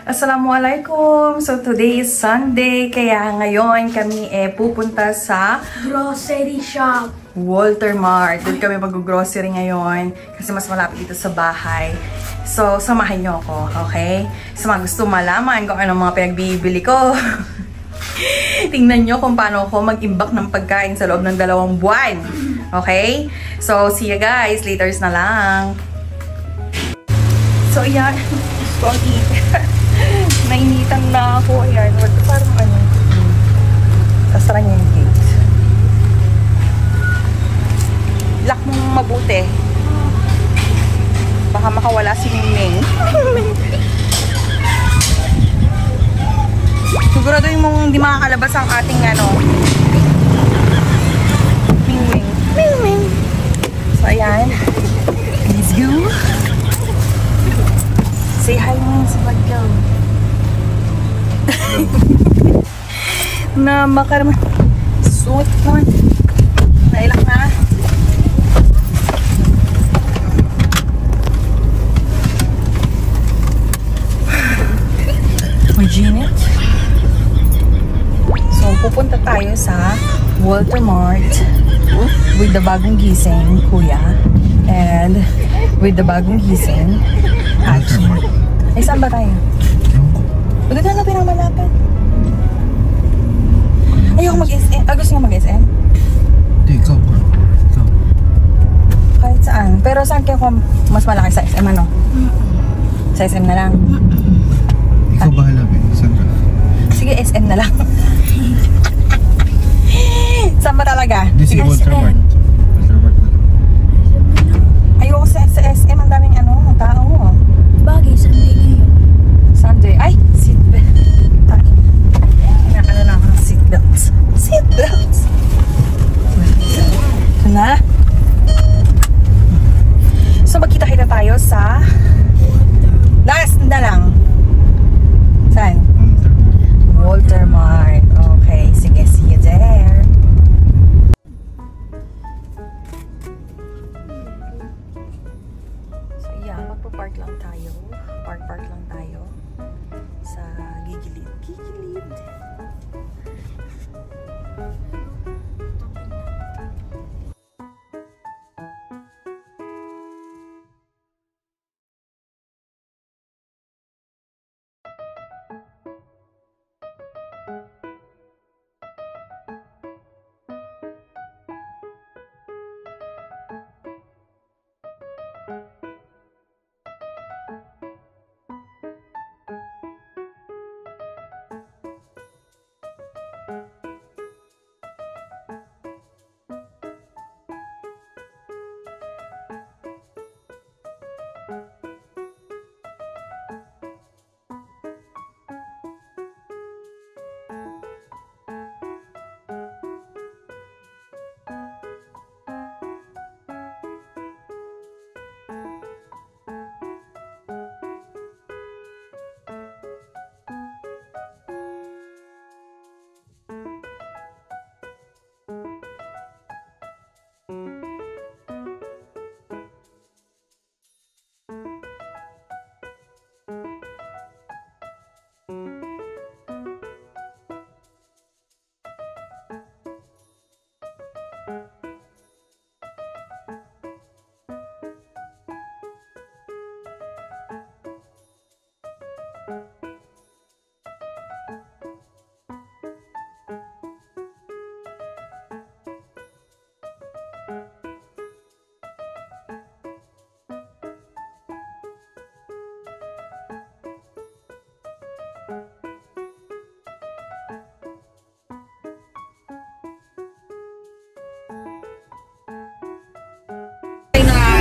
Assalamualaikum! So today is Sunday, kaya ngayon kami pupunta sa grocery shop. Walter Mart. Doon kami mag-grocery ngayon kasi mas malapit dito sa bahay. So samahan niyo ako, okay? Sa mga gusto malaman kung anong mga pinagbibili ko. Tingnan niyo kung paano ako mag-imbak ng pagkain sa loob ng 2 buwan. Okay? So see you guys. Laters na lang. So yan. Gusto ang nainitan na ako. Ayan. Parang ano. Kasara niya yung gate. Lock mong mabuti. Baka makawala si Mingming. Siguraduhin mong hindi makakalabas ang ating ano. Mingming. Mingming. So ayan. Let's go. Say hi mo sa bagyaw. Na makarama. Suot naman. Nailak na. Maginit. So, pupunta tayo sa Walter Mart with the bagong gising, kuya. And with the bagong gising, Hachi. Ay, saan ba tayo? Huwag na pinang-malapit. Ayoko mag-SM. Gusto nga mag-SM? Hindi, ikaw. Kahit saan. Pero saan kayo mas malaki sa SM, ano? Sa SM na lang? Ikaw bahala, Ben. Saan ka? Sige, SM na lang. Saan ba talaga? Hindi, sige, Walter Mart. Walter Mart na lang. Ayoko sa SM. Ang daming ano, tao. Bagay, Sunday ngayon. Sunday. Ay! Seatbelt. Tayo. Ano na ang seatbelts. Seatbelts! Ito na. So, magkita-kita tayo sa last na lang. Saan? Walter Mart. Okay. Sige, see you there. So, yeah. Magpa-park lang tayo. Park lang tayo sa gigilid.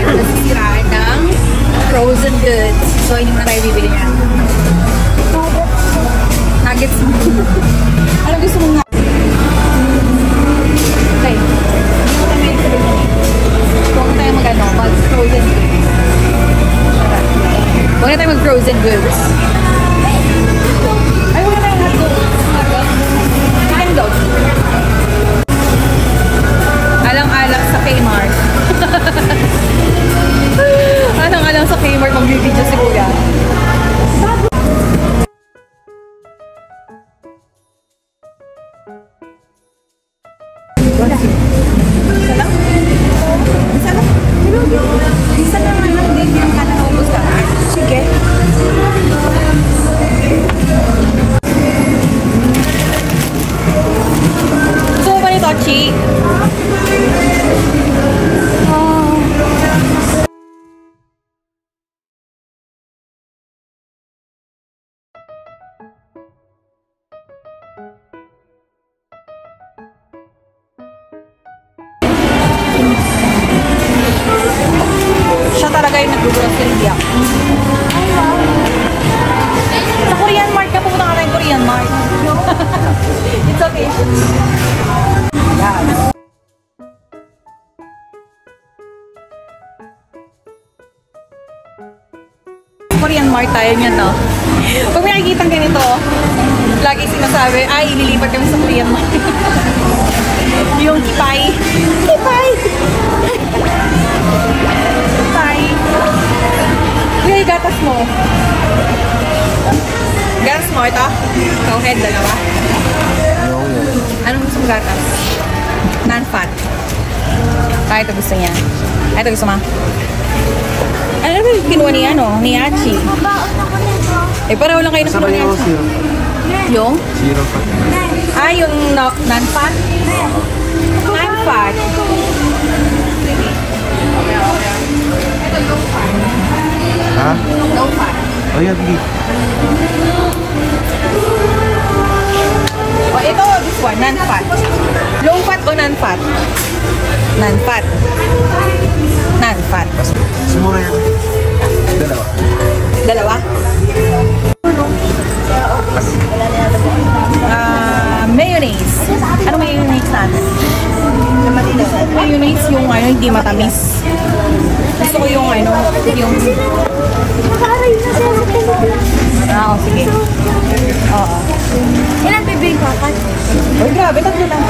Nasisiraan ng frozen goods. So, hindi mo na tayo bibili niyan. Nuggets mo. Ano gusto mong nuggets? Okay. Hindi mo tayo may huwag tayo mag-ano, mag-frozen goods. Huwag na tayo mag-frozen goods. Ay, huwag na tayo hotdog. Kain dog. Alang-alang sa Kmart. Alang-alang sa Kmart, mag-video si Kuya. Nag-grocery ako. Sa Korean Mart ka, pumunta ka na yung Korean Mart. It's okay. Yeah. Korean Mart tayo niyan, no? Pag may nakikita ganito, lagi sinasabi, ay, ililipat kami sa Korean Mart. Yung kipay. Kipay! Kipay. Kuya, yung gatas mo. Gatas mo, ito? Go ahead, dalawa. Anong gusto mo gatas? Non-fat. Ah, ito gusto niya. Ah, ito gusto mo. Ano ba yung kinuha ni, ni Achi? Mabaon ako nito. Eh, pareho lang kayo na kinuha ni Achi. Yung? Zero pa. Ah, yung non-fat? Non-fat. Ito, low fat. Ha? Low fat. Oh, yan, di. Oh, ito, this one, non-fat. Low fat o non-fat? Non-fat. Non-fat. Sumura yan. Dalawa. Dalawa? Mayonnaise. Ano mayonnaise natin? Mayonnaise yung hindi matamis. Gusto ko yung yung... Nakaray na siya sa tinola. Ah, oh, sige. Oo. Ilan bibig ka? Uy, grabe, tatlo lang.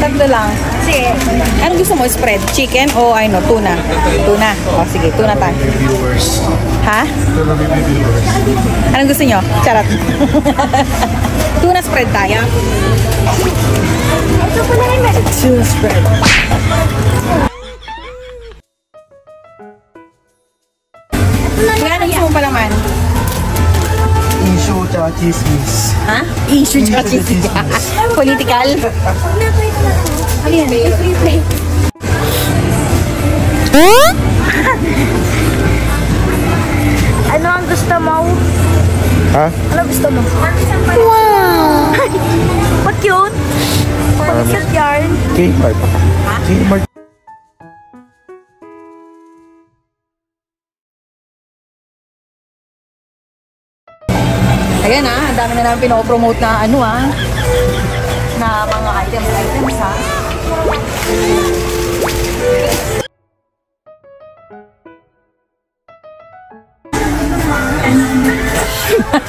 Tatlo lang. Sige. Anong gusto mo? Spread? Chicken o tuna? Tuna. O, sige, tuna tayo. Viewers. Ha? Ito na may viewers. Anong gusto nyo? Charot. Tuna spread tayo. Ito pala yung Tuna spread. Kaya anong gusto mo pa naman? Issue tsaka chismis. Ha? Issue tsaka chismis. Political? Ano yan? Free play. Ano ang gusto mo? Ha? Ano gusto mo? Wow! What cute? What cute yarn? Kmart. Kmart. Ayan ang dami na namin pinopromote na na mga items ha.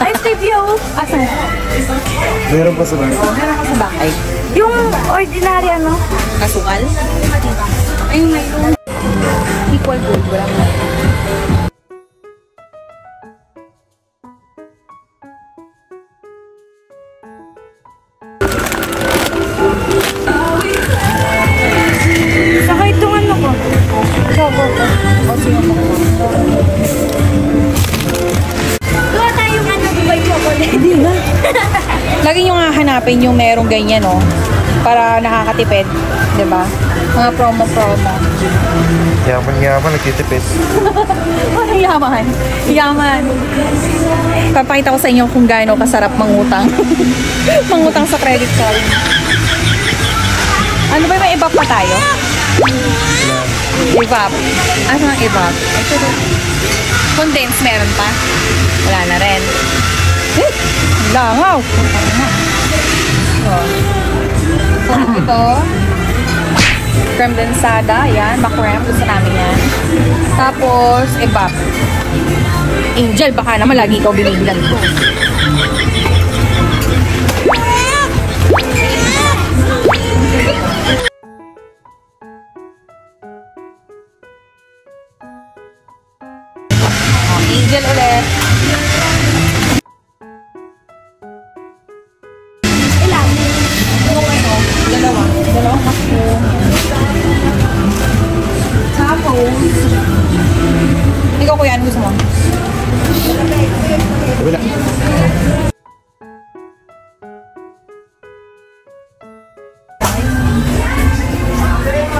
Ay, Stevie, Asan? Meron pa sa bahay. Meron ka sa bahay. yung ordinary ano? Kasukal? Ayun ngayon. Equal gold. Wala mo. Saka itong ano ko. Sabo ko. O, sino mo ko? Gawa tayong ano, Dubai chocolate. Hindi na. Lagi nyo nga hanapin yung merong ganyan, para nakakatipid. Diba? Mga promo-promo. Yaman, nagtitipid. Parang yaman. Yaman. Papakita ko sa inyo kung gaano kasarap mangutang. Mangutang sa credit card. Ano ba, may evap pa tayo? Evap. Ano ang evap? Condense meron pa? Wala na rin. Langaw. So, ito. Creme densada. Yan. Macreme. Gusto namin yan. Tapos, evap. Angel, baka naman lagi ikaw binihilan ko. Angel ulit. Ilan? Yung dalawa. Dalawang mushroom. Tapos, ikaw kuya, ano gusto mo? Wala.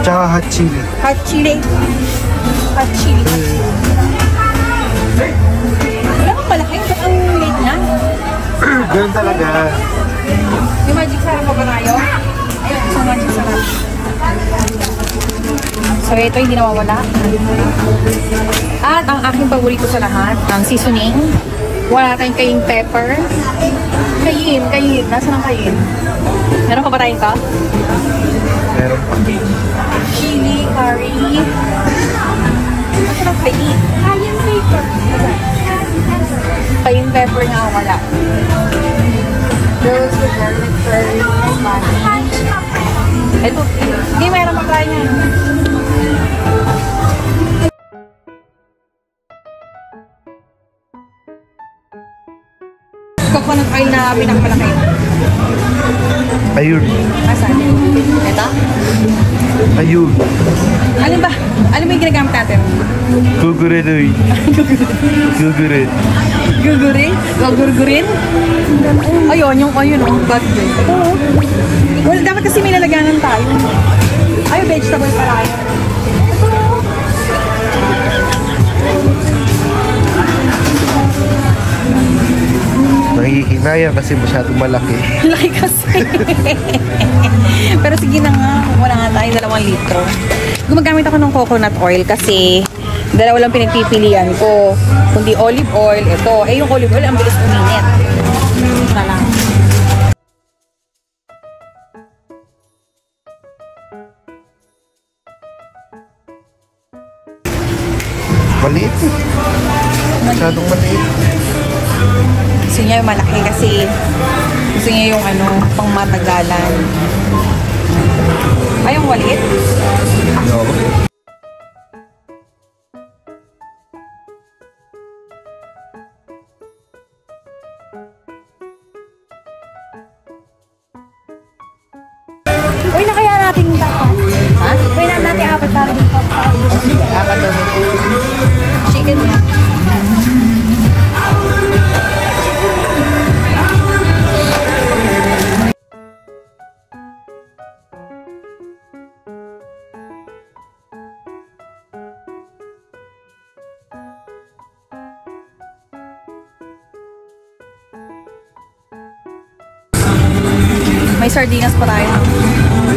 Tsaka hot chili. Hot chili. Hot chili. Wala kang malaki. Ang late na. Ganun talaga. Yung magic sarap pa ba tayo? Ayun, sa magic sarap. So, ito hindi nawawala. At ang aking paborito sa lahat, ang seasoning. Wala tayong kaying pepper. Kayin. Nasaan ang kayin? Meron pa ba tayong ka? Meron pa. Chili, curry. Nasaan ang kayin? Cayenne pepper. Cayenne pepper na wala. Those with garlic, curry, and money. Ito, hindi meron pa tayo yan. Coconut oil na pinakamalaki. Ayun. Nasaan? Ito? Ayun. Alin ba? Alin ba yung ginagamit natin? Guguredoy. Gugured. Gugurin? Gugurgurin? Ayun, yung bad yun. Oo. Well, dapat kasi may lalaganan tayo. Ay, vegetable pala yun. Nangihinayang kasi masyadong malaki. Laki kasi. Pero sige na nga, wala nga tayo 2 litro. Gumagamit ako ng coconut oil kasi dalawa lang pinagpipilian ko. Kundi olive oil, ito. Eh, yung olive oil, ang bilis uminit. Na lang. Maliit. Masyadong maliit. Gusto niya yung malaki kasi gusto niya yung pang matagalan. Ay, yung walit? No. Uy, na kaya natin yung tapat. Ha? Uy, na natin apat para yung tapat. Apat daw. Chicken na. May sardinas pa tayo.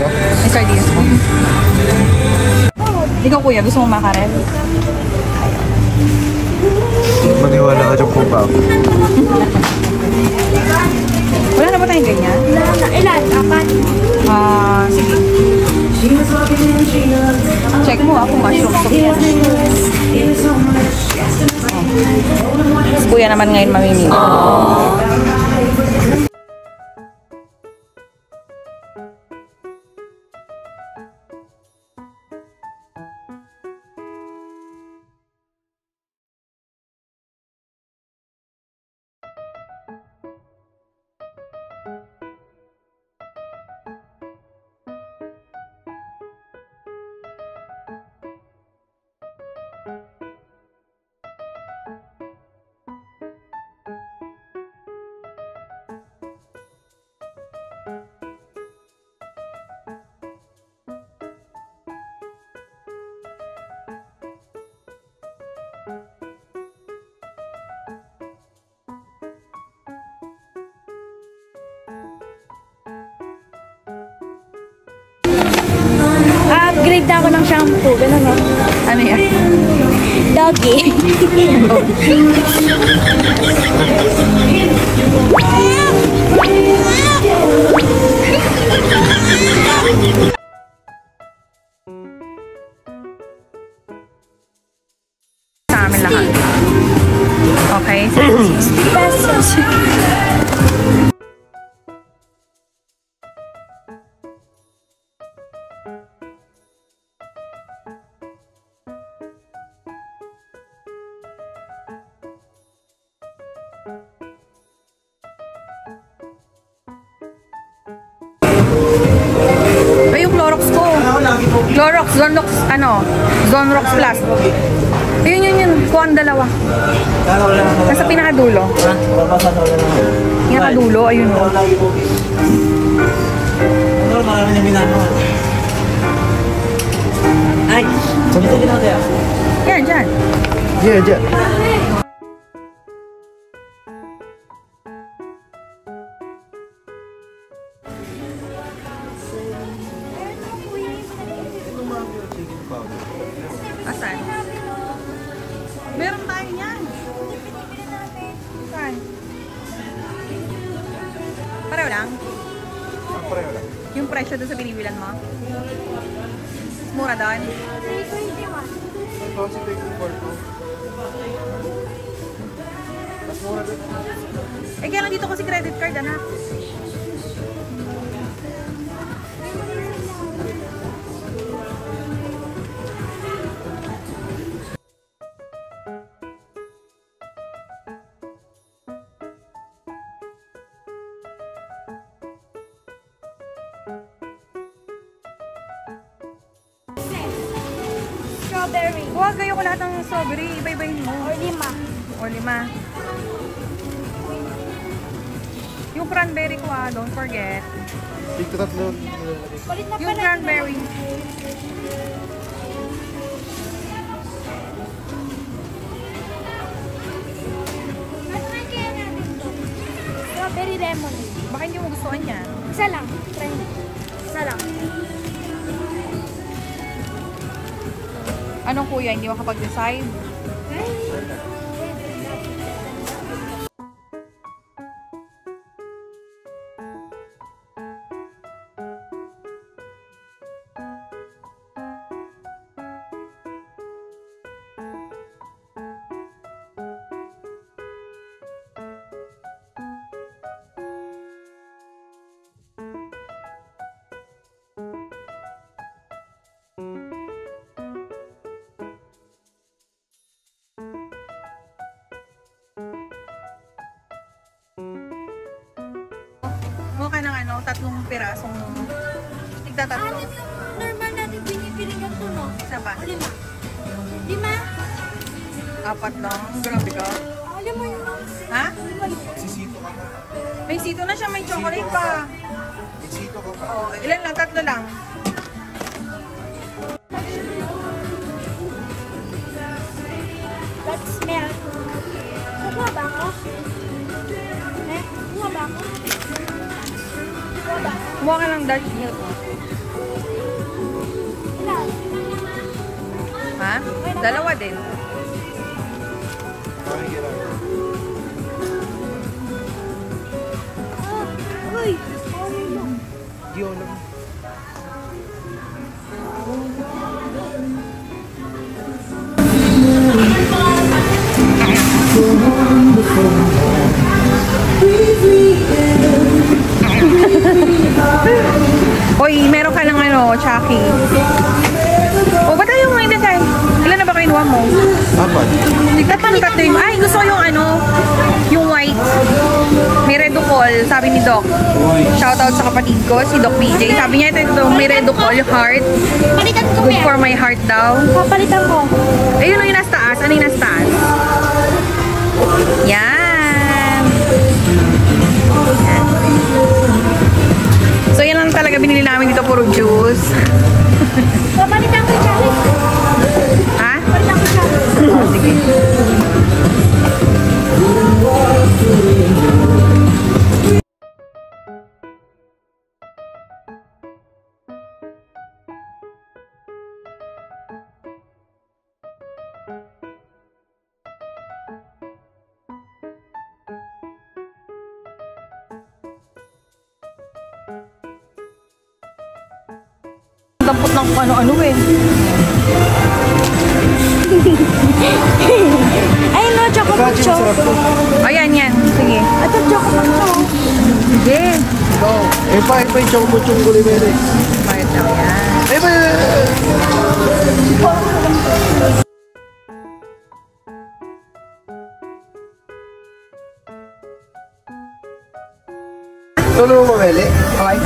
Yeah. May sardinas pa. Ikaw kuya, gusto mo makarel? Maniwala ka dyan po ba ako? Wala na ba tayong ganyan? Ilan? Apat? Sige. Check mo ako, mushroom soup yan. Si kuya naman ngayon mamimili. Upgrade na ako ng shampoo. Ganun o. Ano yan? Doggy. Sa amin lahat. Okay? Pesos. Ay, yung Clorox ko. Clorox, Zonrox, Zonrox Plus. Yun. Kuha ang dalawa. Nasa pinakadulo. Pinakadulo, ayun o. Ay, sabi ko ginawa kaya? Yan, dyan. Yeah, dyan. powder. Asan? Meron tayo niyan. Saan? Pareho lang? Pareho lang. Yung presyo doon sa binibilan mo? Mura doon? 321. Kasi take for to. Mas mura din. Eh, kaya lang dito kasi credit card, anak. Strawberry. Huwag kayo ko lahat ng strawberry. Iba-ibahin mo. Or 5. O 5. Yung cranberry ko don't forget. Dito tatlo. Palit na Yung pala. cranberry. Nasaan kaya natin to? Strawberry lemon. Baka hindi mo gustuhan yan. Isa lang. Try mo. Isa lang. Anong kuya, hindi makapag-decide? Mukha ng ano, 3 pirasong tigtatatlo. Ano yung normal natin binibili ng tuno? Isa ba? 5. 5? 4 lang. Grabe ka. 5 yun. Ha? Sisito ka pa. May sito na siya, may chocolate pa. Sisito ka pa. Oh, ilan lang? 3 lang. Let's smell. Kuha ba ako? Eh? Kuha ba ako? Kuha ba ako? Kumuha ka ng dark milk. Ilan? Ha? 2 din. Pakikiraan. Uy! Di ko alam. Hoy, meron ka ng ano, Chucky. O, ba't tayo mo hindi tayo? Ilan na ba kinuha mo? Apat. Tatlo yung, ay, gusto ko yung ano, yung white. May redukol, sabi ni Doc. Shoutout sa kapatid ko, si Doc BJ. Sabi niya, ito may redukol, heart. Palitan ko Good yan. for my heart daw. Papalitan ko. Ayun yung nasa taas. Ano yung nasa taas? Yan. So, yan lang talaga binili namin dito, puro juice. Papalitan ko siya. Ha? Papalitan ko siya. Sige. Dampot ng kung ano-ano eh. Ayun no, choco mucho. Ayan, yan. Sige. Ito, choco mucho. Sige. Go. Ipa yung chong kulimere. Bayad lang yan. Ipa! Tulo mo mamili? Okay.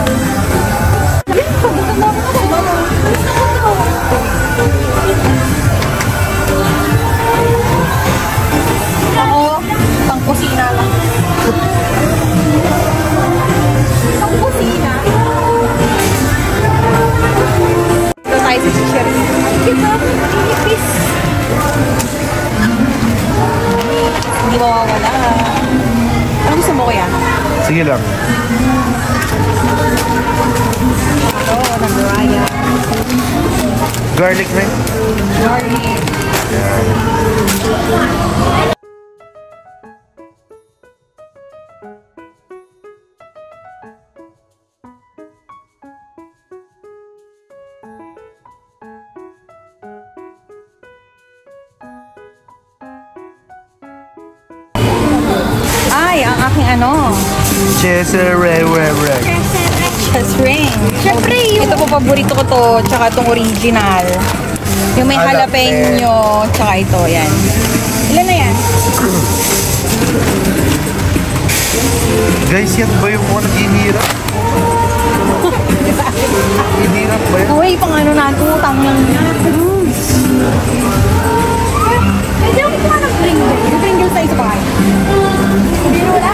Ako, pang kusina lang. Pang kusina? Ito tayo sa Sherry. Ito, ipis. Hindi mawawala. Ano gusto mo kuya? Sige lang. ito, nag-raya. Garlic rin. Garlic. Yan. Ay, ang aking ano, Cesare. chest ring. Siyempre, Ito po, paborito ko to, tsaka itong original. Yung may jalapeno, tsaka ito, yan. Ilan na yan? Guys, yan ba yung mga naghihirap? Hinirap ba yan? Uy, pang ano natin, utang lang yan. Pwede ako kuha ng Pringles. Yung Pringles sa isa pa kayo. Hindi wala.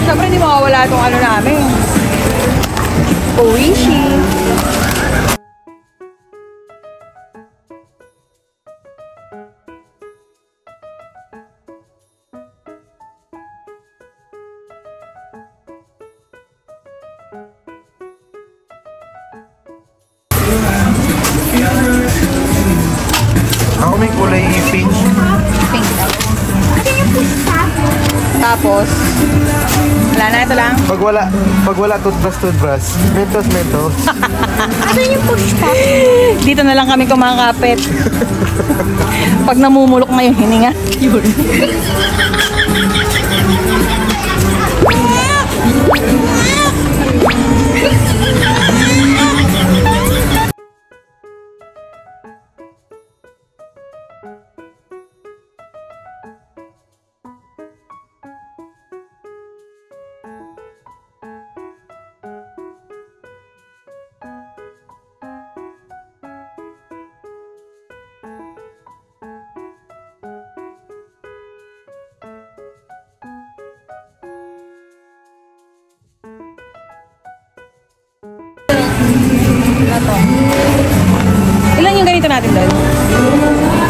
Siyempre, hindi mawawala itong ano namin. Oishi. Ako may kulay pink. Pink. Kasi yung pizza. Tapos, wala na, ito lang. Pag wala toothbrush. Mentos. Ano yung push pa? Dito na lang kami kumakapit. Pag namumulok na yung hininga, yun. Ito. Ilan yung ganito natin doon?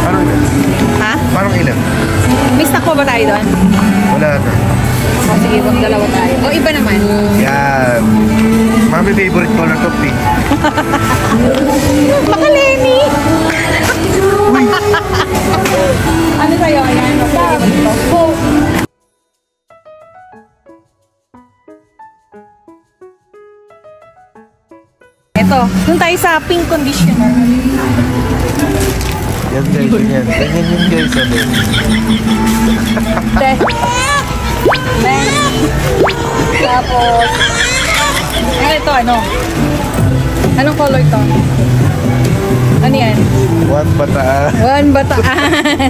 Parang ilan? Ha? Parang ilan? May stock pa ba tayo doon? Wala na. O sige, dalawa tayo. O iba naman. Yan. Mami favorite color to pink. Makaleni! Ano sa'yo? Ayan. Ito. Ito. Doon tayo sa pink conditioner. Yan guys, yan. Ganyan yun guys. Ano? Then, tapos, ito ano? Anong color to? Ano yan? One bataan. One bataan.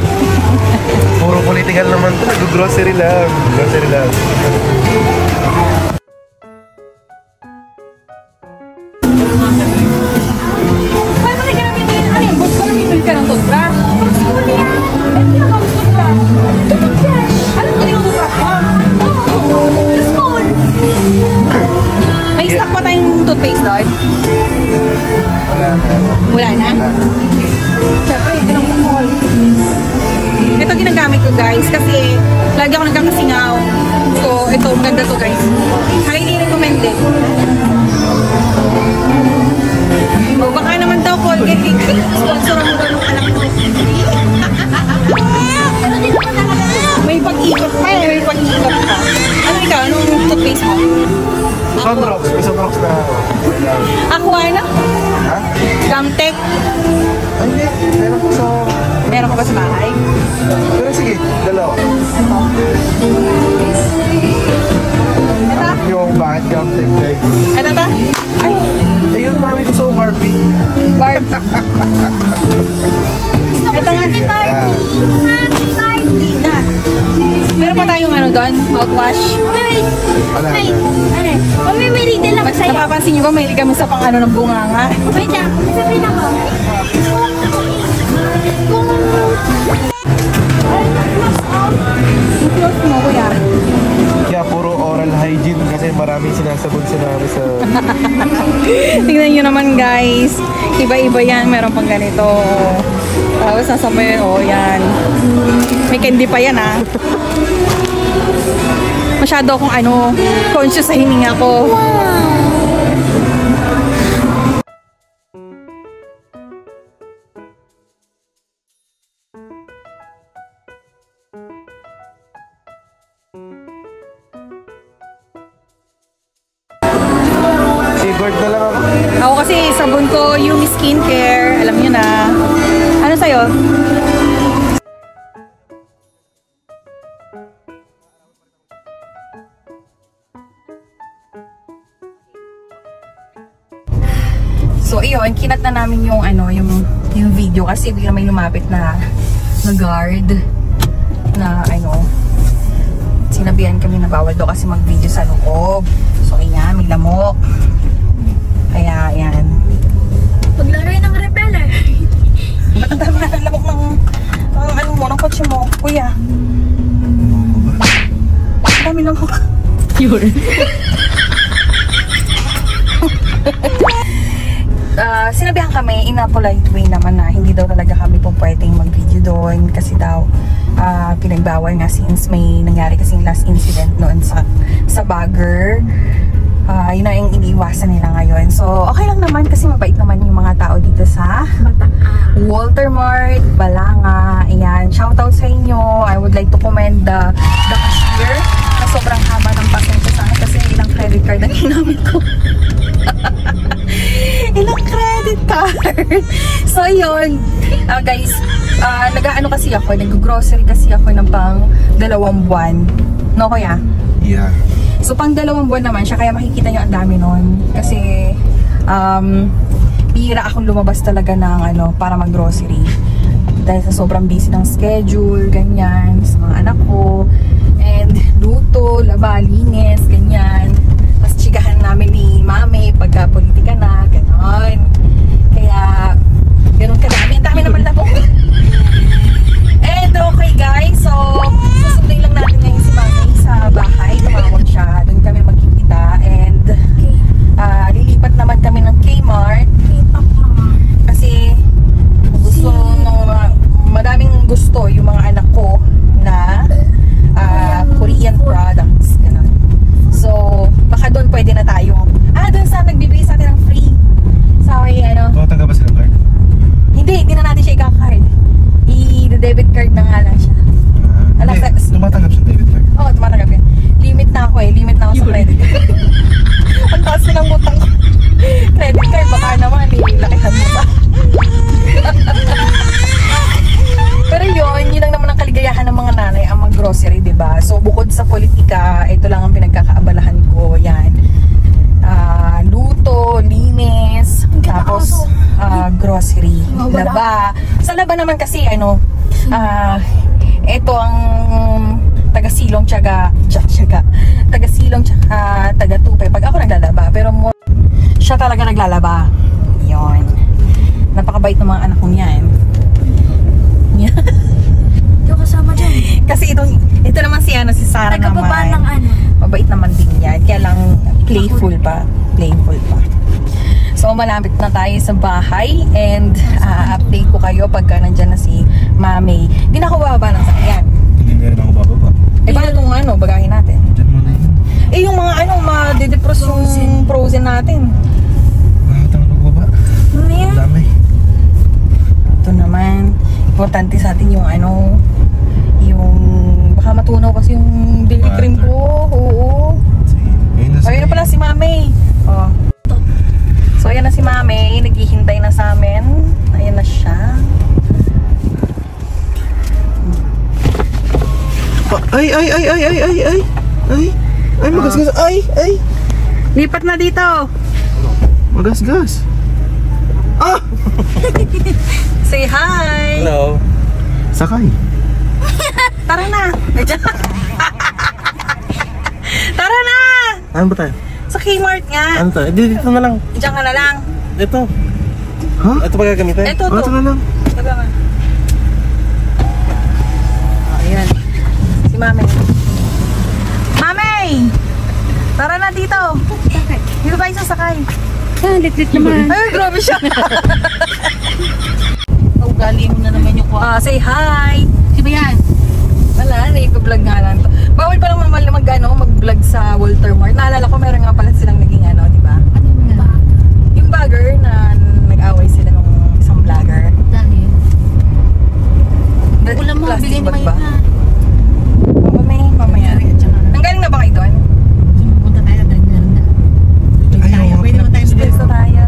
Puro political naman to. Nag-grocery lang. Grocery lang. Paano ka ginamit? Ano yung boss ko namin ka ng toothbrush? Ano yung toothbrush? Ano yung toothbrush mo? Spoon. May stock pa tayong toothpaste doon? Wala na? Siyempre, ito lang yung mall. Ito ginagamit ko guys kasi lagi ako nagkakasingaw. So, ito, maganda to guys. Highly recommended. O, baka naman daw Colgate. Sponsoran mo daw ng anak ko. Ano din naman nakalala? May pag-ikot pa eh. May pag-ikot pa. Ano ikaw? Anong toothpaste mo? Sunrocks. May sunrocks na ako. Aqua na? Ha? Gamtech? Ay, hindi. Meron ko sa... Meron ka ba sa bahay? Pero sige, dalawa. Ito? Yung bakit Gamtech guys. Ito ta? Ay, Ayun, mami ko sa Barbie. Barb. Ito nga. Yan. Na. Meron pa tayong ano doon? Mouthwash. Wait. Wala na. Ano? Mamimili din lang sa'yo. Napapansin nyo ba may kami sa pang ano ng bunganga? Wait lang. Sabihin ako. I-close mo kuya. Kaya puro oral hygiene kasi maraming sinasabog sa namin sa... Tingnan nyo naman guys. Iba-iba yan. Meron pang ganito. Tapos nasa pa yun. Oh, yan. May candy pa yan ah. Masyado akong ano, conscious sa hininga ko. Ako kasi sabon ko, Yumi Skincare. Alam niyo na. Ano sa'yo? So, ayun, kinat na namin yung ano, yung video kasi bigla may lumapit na guard na ano, sinabihan kami na bawal daw kasi mag-video sa loob. So, ayan, may lamok. Kaya, ayan. Paglaro ng repeller. Ba't ang dami na ng lamok ng ano mo, ng kotse mo, kuya? Ang dami lamok. Yun. Sinabihan kami in a polite way naman na hindi daw talaga kami po pwedeng mag-video doon kasi daw pinagbawal nga since may nangyari kasing last incident noon sa bagger. Yun na yung iniiwasan nila ngayon. So, okay lang naman kasi mabait naman yung mga tao dito sa Walter Mart, Balanga. Ayan, shoutout sa inyo. I would like to commend the cashier na sobrang haba ng pasensya sa akin kasi ilang credit card ang ginamit ko. Ilang credit card. So, yun. Guys, nag-ano kasi ako, nag-grocery kasi ako ng pang 2 buwan. No, kuya? Yeah. So, pang 2 buwan naman siya, kaya makikita nyo ang dami nun. Kasi, bihira akong lumabas talaga ng ano, para mag-grocery. Dahil sa sobrang busy ng schedule, ganyan, sa mga anak ko. And, luto, laba, linis, ganyan. Tapos, chikahan namin ni mami pagka politika na, ganon. Kaya, ganun kadami. Ang dami naman labong. And, okay guys, so, susundin lang natin ngayon si mami sa bahay. Tumawag siya. Doon kami magkikita. And, lilipat naman kami ng Kmart. Kasi, gusto nung madaming gusto yung mga anak ko na Korean products. Ganun. So, baka doon pwede na tayo. Doon sa nagbibigay sa atin ng free. Sorry, ano? Tumatangga ba sila card? Hindi na natin siya i-card. I-debit card na nga lang siya. Tumatanggap siya debit card? Oo, tumatanggap yan. Limit na ako Limit na ako sa credit card. Ang taas na ng utang ko. Credit card, baka naman lakihan mo pa. Pero yun lang naman ang kaligayahan ng mga nanay ang mag-grocery, diba? So, bukod sa politika, ito lang ang pinagkakaabalahan ko. Yan. Luto, linis, tapos grocery, laba. Sa laba naman kasi, ano, ito ang taga-silong taga-silong tsaka taga-tupay. Pag ako naglalaba, pero siya talaga naglalaba. Yun. Napakabait ng mga anak kong yan. Ito kasama dyan. Kasi ito naman si Sarah naman. Taga-baba ng ano. Mabait naman din yan. Kaya lang playful pa. So malapit na tayo sa bahay and update ko kayo pagka nandyan na si Mami. Hindi na ako bababa ng sakyan. Hindi nga rin ako bababa. Paano itong ano, bagahin natin? Diyan mo na yun. Yung mga ano, ma-defrost yung frozen natin. Nakakatang magbaba. Ano yan? Ang dami. Ito naman, importante sa atin yung ano, yung baka matunaw kasi yung daily cream ko. Oo. Ayun na pala si Mami. Oh. So ayan na si Mami, naghihintay na sa amin. Ayan na siya. Ay, magasgas. Ay. Lipat na dito. Magasgas. Say hi. Hello. Sakay. Tara na. Tara na. Ano ba tayo? Sa Kmart nga. Ano tayo? Dito na lang. Diyan ka na lang. Ito. Ha? Ito ba gagamitin? Ito. Ito na lang. Tara nga. Ayan. Si Mami. Mami! Tara na dito. Dito tayo sasakay. Lit-lit naman. Ay, grabe siya. Ugali mo na naman yung Say hi. Di ba yan? Wala, nai-vlog nga lang to. Bawal pa lang mag-vlog sa Walter Mart. Naalala ko, meron nga pala silang naging ano, di ba? Ano yun nga? Yung bagger na nag-away sila nung isang vlogger. Dahil? The Ulam mo, plastic bilhin mo bag yun ba? na. Oo, mamaya. Nanggaling na ba kayo doon? Punta tayo, dahil na. Ay, Pwede mo tayo Dito tayo.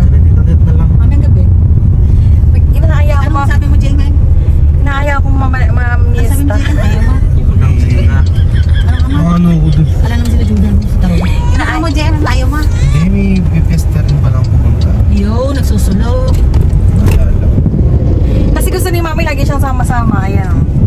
kasama, ayan.